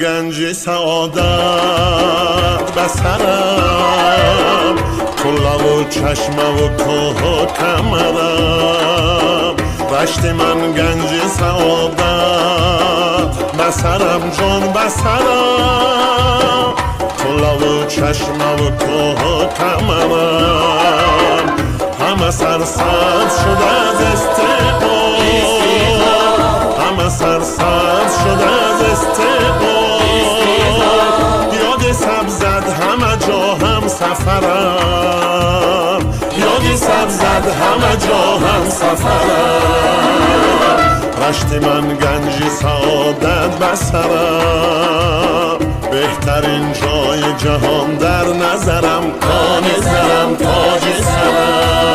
گنج سعادت بسرم، کلا و چشمه و کوه و کمرم. رشت من گنج سعادت بسرم، جان بسرم، کلا و چشمه و کوه و کمرم. همه سرسبز شده از استقبال، همه سرسبز شده از استقبال. یاد سبزد همه جا هم سفرم، یاد سبزد همه جا هم سفرم. رشت من گنج سعادت بسرم، بهترین جای جهان در نظرم. کان زرم تاج سرم.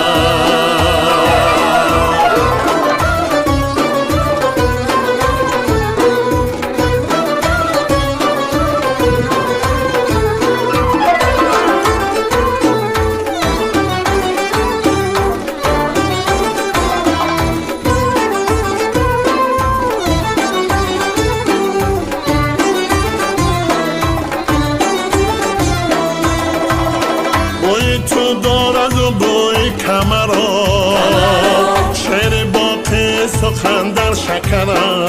بوی تو دارد و بوی کمرم، شعر باقی سخن در شکرم،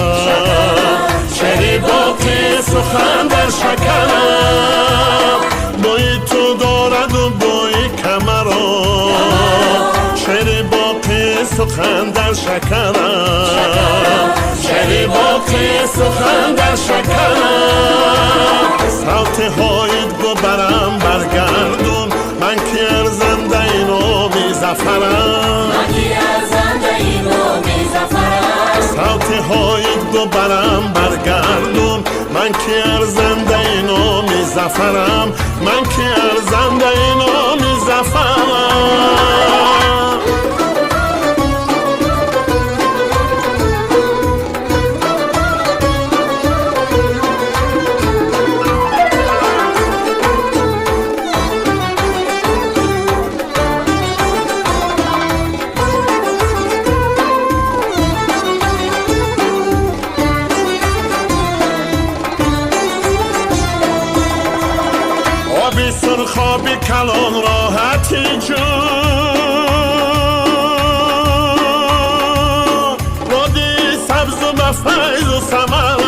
شعر باقی سخن در شکرم. بوی تو دارد و بوی کمرم، شعر باقی سخن در شکرم، شعر باقی سخن در شکرم. صوت هایت گو برم برگردون، من که ارزنده اینو می زفرم، من که ارزنده اینو می زفرم. صوت هایت گو برم برگردون، من که ارزنده اینو می زفرم، من که ارزنده اینو می زفرم. آبی سرخ آبی کلان راحتی جون، رودی سبز و بفیض و ثمرم،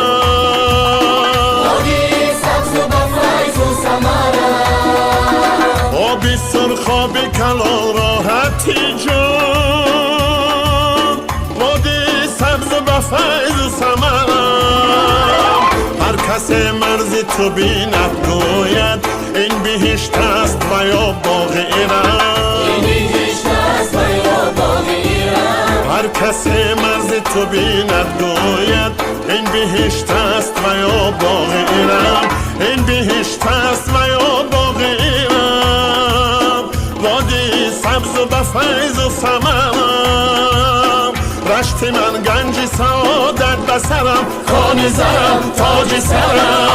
رودی سبز و بفیض و ثمرم. آبی سرخ آبی کلان راحتی جون، رودی سبز و بفیض و ثمرم. هر کس مرزی تو بیند گوید این بهشت است و یا باغ ایران، این بهشت است و یا باغ ایران. هر کس مرز تو بیند گوید این بهشت است و یا باغ ایران، این بهشت است و یا باغ ایران. وادی سبز و بفیض و ثمرم، رشت من گنج سعادت بسرم، کان زرم تاج سرم.